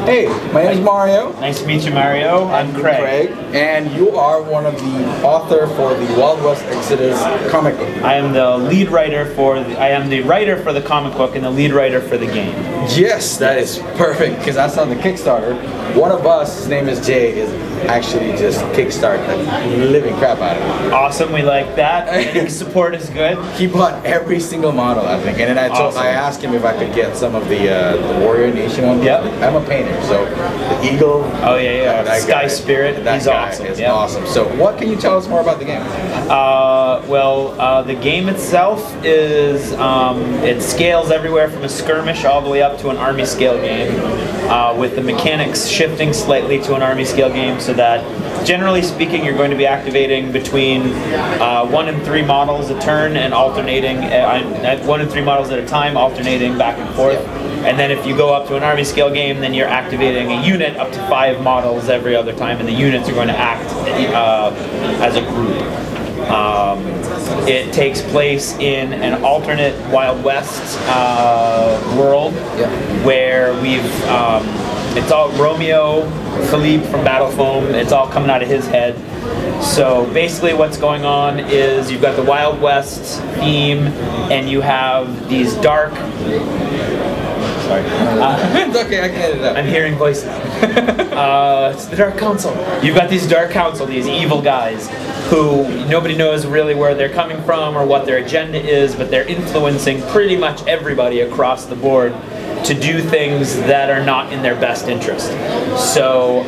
Hey, my name is Mario. Nice to meet you, Mario. I'm Craig. And you are one of the author for the Wild West Exodus comic book. I am the lead writer for the comic book and the lead writer for the game. Yes, that is perfect because that's on the Kickstarter. One of us, his name is Jay, is actually just kickstart the living crap out of it. Awesome, we like that. Any support is good. He bought every single model, I think, and then I asked him if I could get some of the Warrior Nation ones. Yep. I'm a painter, so the eagle. Oh yeah. Sky Spirit. He's awesome. Is awesome. So, what can you tell us more about the game? The game itself is it scales everywhere from a skirmish all the way up to an army scale game, with the mechanics shifting slightly to an army scale game, so that generally speaking you're going to be activating between 1 and 3 models a turn and alternating 1 and 3 models at a time, alternating back and forth. And then if you go up to an army scale game, then you're activating a unit up to 5 models every other time, and the units are going to act as a group. It takes place in an alternate Wild West world, where it's all Romeo, Philippe from Battle Foam, it's all coming out of his head. So basically what's going on is you've got the Wild West theme, and you have these dark... Sorry. It's okay, I can edit it out. I'm hearing voices. It's the Dark Council. You've got these Dark Council, these evil guys, who nobody knows really where they're coming from or what their agenda is, but they're influencing pretty much everybody across the board to do things that are not in their best interest. So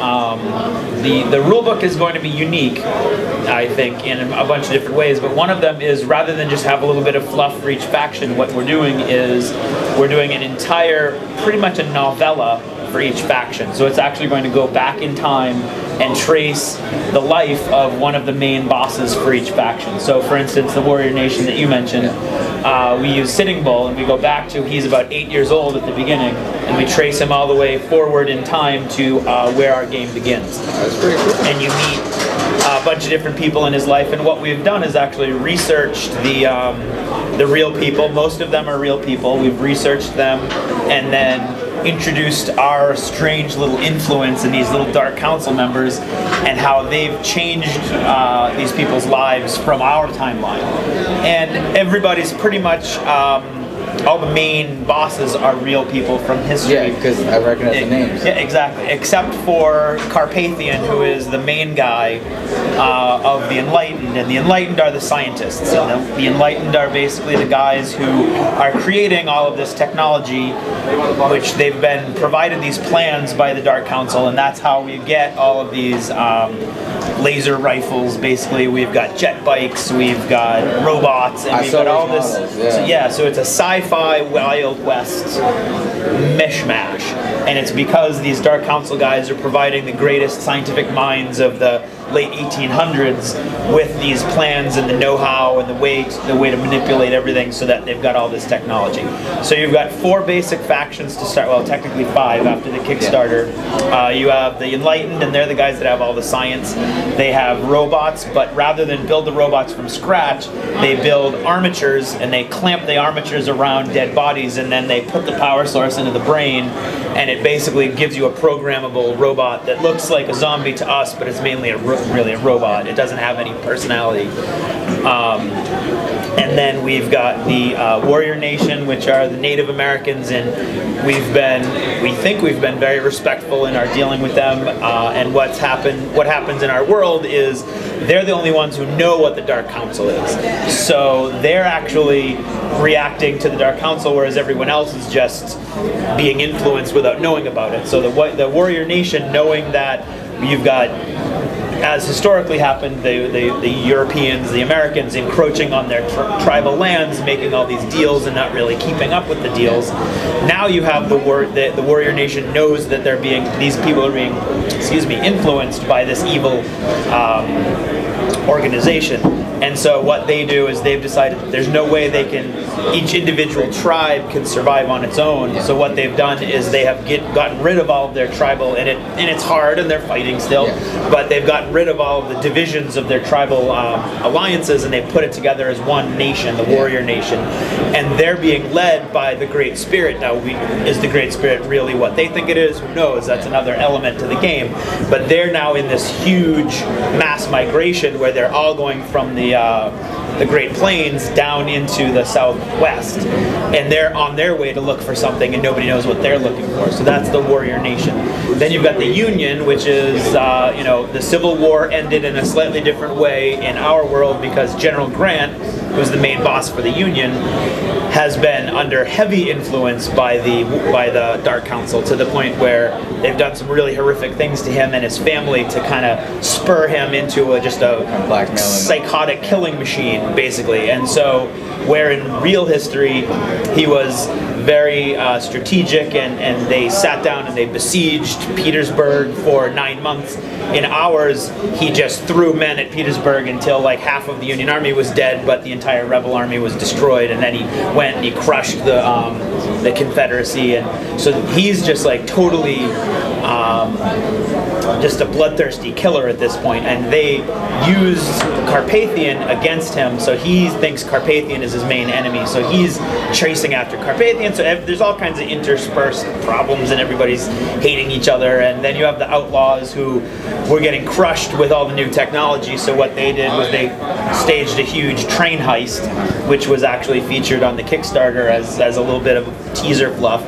the rulebook is going to be unique, I think, in a bunch of different ways, but one of them is, rather than just have a little bit of fluff for each faction, what we're doing is we're doing an entire, pretty much a novella for each faction. So it's actually going to go back in time and trace the life of one of the main bosses for each faction. So for instance, the Warrior Nation that you mentioned, we use Sitting Bull, and we go back to, he's about 8 years old at the beginning, and we trace him all the way forward in time to where our game begins. That's pretty cool. And you meet a bunch of different people in his life, and what we've done is actually researched the real people. Most of them are real people. We've researched them and then introduced our strange little influence in these little Dark Council members and how they've changed these people's lives from our timeline. And everybody's pretty much, all the main bosses are real people from history. Yeah, because I recognize the names. Yeah, exactly. Except for Carpathian, who is the main guy of the Enlightened, and the Enlightened are the scientists. And the Enlightened are basically the guys who are creating all of this technology, which they've been provided these plans by the Dark Council, and that's how we get all of these laser rifles. Basically, we've got jet bikes, we've got robots, and we've got all this. Models, So it's a sci-fi Wild West mishmash, and it's because these Dark Council guys are providing the greatest scientific minds of the late 1800s with these plans and the know-how and the way to manipulate everything, so that they've got all this technology. So you've got 4 basic factions to start. Well, technically 5 after the Kickstarter. You have the Enlightened, and they're the guys that have all the science. They have robots, but rather than build the robots from scratch, they build armatures, and they clamp the armatures around dead bodies, and then they put the power source into the brain, and it basically gives you a programmable robot that looks like a zombie to us, but it's mainly really a robot. It doesn't have any personality. And then we've got the Warrior Nation, which are the Native Americans, and we think we've been very respectful in our dealing with them. And what happens in our world is they're the only ones who know what the Dark Council is. So they're actually reacting to the Dark Council, whereas everyone else is just being influenced without knowing about it. So the Warrior Nation, knowing that you've got, as historically happened, the Europeans, the Americans encroaching on their tribal lands, making all these deals and not really keeping up with the deals. Now you have the Warrior Nation knows that these people are being, influenced by this evil organization. And so what they do is they've decided that there's no way they can, each individual tribe can survive on its own. So what they've done is they have gotten rid of all of their tribal, and it's hard and they're fighting still, but they've gotten rid of all of the divisions of their tribal alliances, and they put it together as one nation, the warrior nation. And they're being led by the Great Spirit. Now, is the Great Spirit really what they think it is? Who knows? That's another element to the game. But they're now in this huge mass migration where they're all going from the Great Plains down into the southwest, and they're on their way to look for something, and nobody knows what they're looking for. So that's the warrior nation. Then you've got the Union, which is the Civil War ended in a slightly different way in our world because General Grant, who's the main boss for the Union, has been under heavy influence by the Dark Council, to the point where they've done some really horrific things to him and his family to kind of spur him into just a psychotic killing machine, basically. And so where in real history he was very strategic, and they sat down and they besieged Petersburg for 9 months. In ours, he just threw men at Petersburg until like half of the Union army was dead, but the entire rebel army was destroyed, and then he went and he crushed the Confederacy. And so he's just like totally just a bloodthirsty killer at this point, and they use Carpathian against him, so he thinks Carpathian is his main enemy, so he's chasing after Carpathian. So there's all kinds of interspersed problems, and everybody's hating each other. And then you have the outlaws who were getting crushed with all the new technology, so what they did was they staged a huge train heist, which was actually featured on the Kickstarter as a little bit of teaser fluff.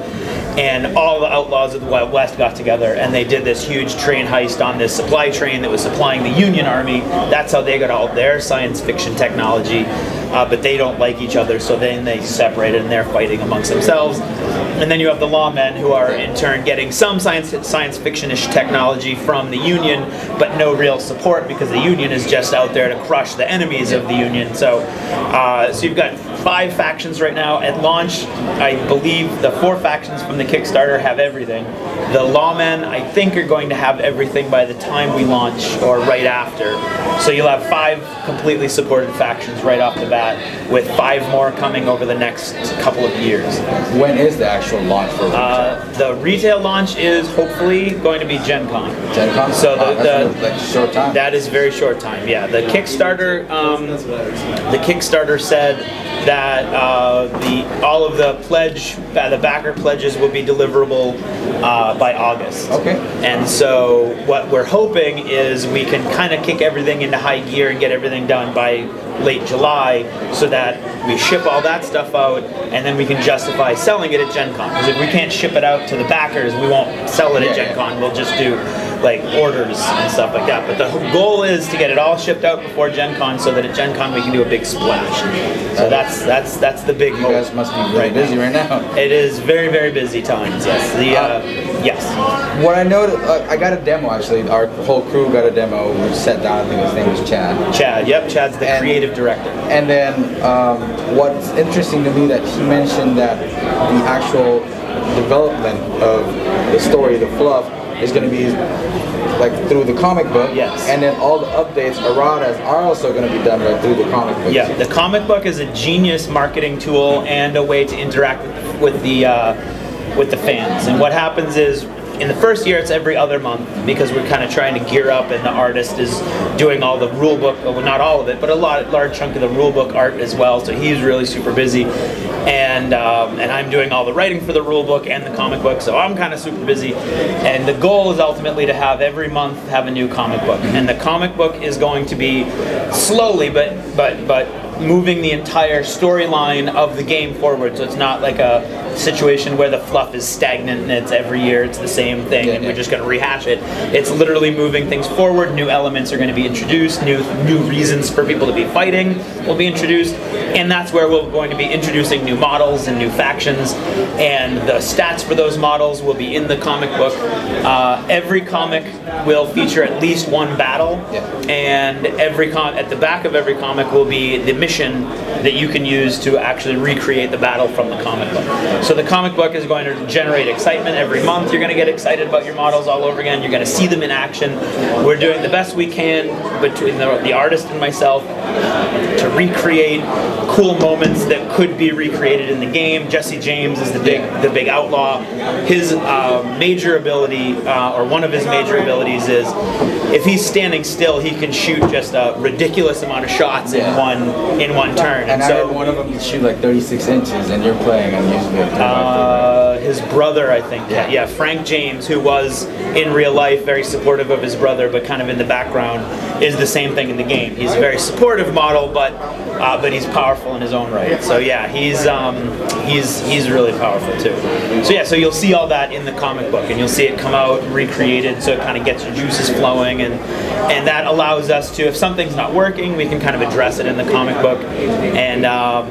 And all the outlaws of the Wild West got together, and they did this huge train heist on this supply train that was supplying the Union Army. That's how they got all their science fiction technology, but they don't like each other, so then they separated and they're fighting amongst themselves. And then you have the lawmen, who are in turn getting some science fiction-ish technology from the Union, but no real support, because the Union is just out there to crush the enemies of the Union. So you've got 5 factions right now. At launch, I believe the 4 factions from the Kickstarter have everything. The lawmen, I think, are going to have everything by the time we launch, or right after. So you'll have 5 completely supported factions right off the bat, with 5 more coming over the next couple of years. When is the actual launch for retail? The retail launch is hopefully going to be Gen Con. Gen Con? So that's like short time. That is very short time. Yeah, the Kickstarter said that all of the backer pledges will be deliverable by August. Okay. And so what we're hoping is we can kind of kick everything into high gear and get everything done by late July, so that we ship all that stuff out, and then we can justify selling it at Gen Con. Because if we can't ship it out to the backers, we won't sell it at Gen Con. We'll just do like orders and stuff like that. But the goal is to get it all shipped out before Gen Con, so that at Gen Con we can do a big splash. So that's the big hope. You guys must be really busy right now. It is very, very busy times. Yes. Yes. What I noticed, I got a demo actually. Our whole crew got a demo. We sat down. I think his name was Chad. Chad. Yep. Chad's the creative director. And then what's interesting to me that he mentioned that the actual development of the story, the fluff, is going to be like through the comic book. Yes. And then all the updates, erratas, are also going to be done right through the comic book. Yeah. The comic book is a genius marketing tool and a way to interact with the fans. And what happens is, in the first year, it's every other month, because we're kind of trying to gear up, and the artist is doing all the rule book, well, not all of it, but a large chunk of the rule book art as well. So he's really super busy, and I'm doing all the writing for the rule book and the comic book. So I'm kind of super busy, and the goal is ultimately to have every month have a new comic book. And the comic book is going to be slowly, but moving the entire storyline of the game forward. So it's not like a situation where the fluff is stagnant and it's every year it's the same thing and we're just going to rehash it. It's literally moving things forward. New elements are going to be introduced. New reasons for people to be fighting will be introduced. And that's where we're going to be introducing new models and new factions. And the stats for those models will be in the comic book. Every comic will feature at least one battle. And at the back of every comic will be the mission that you can use to actually recreate the battle from the comic book. So the comic book is going to generate excitement every month. You're going to get excited about your models all over again. You're going to see them in action. We're doing the best we can between the artist and myself to recreate cool moments that could be recreated in the game. Jesse James is the big outlaw. His major ability, or one of his major abilities, is if he's standing still, he can shoot just a ridiculous amount of shots in one turn. And so one of them can shoot like 36 inches, and you're playing and usually his brother, I think. Yeah, Frank James, who was in real life very supportive of his brother, but kind of in the background, is the same thing in the game. He's a very supportive model, but he's powerful in his own right. So yeah, he's really powerful too. So yeah, so you'll see all that in the comic book, and you'll see it come out recreated, so it kind of gets your juices flowing, and that allows us to, if something's not working, we can kind of address it in the comic book, and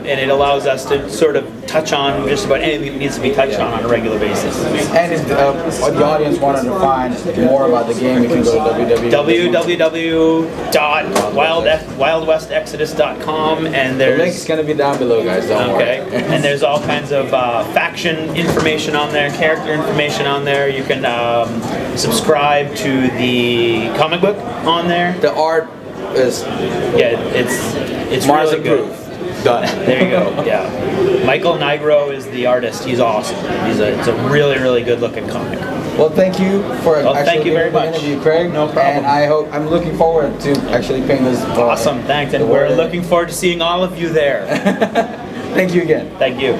it allows us to sort of touch on just about anything that needs to be touched on a regular basis. And if the audience wanted to find more about the game, you can go to www.wildwestexodus.com, and there's the link's going to be down below, guys. Don't worry. And there's all kinds of faction information on there, character information on there. You can subscribe to the comic book on there. The art is it's Mars really good. approved. Done. There you go. Yeah, Michael Nigro is the artist. He's awesome. It's a really, really good looking comic. Well, thank you for thank you very much. Interview, Craig. No problem. And I'm looking forward to actually paying this. Awesome. Thanks, and we're looking forward to seeing all of you there. Thank you again. Thank you.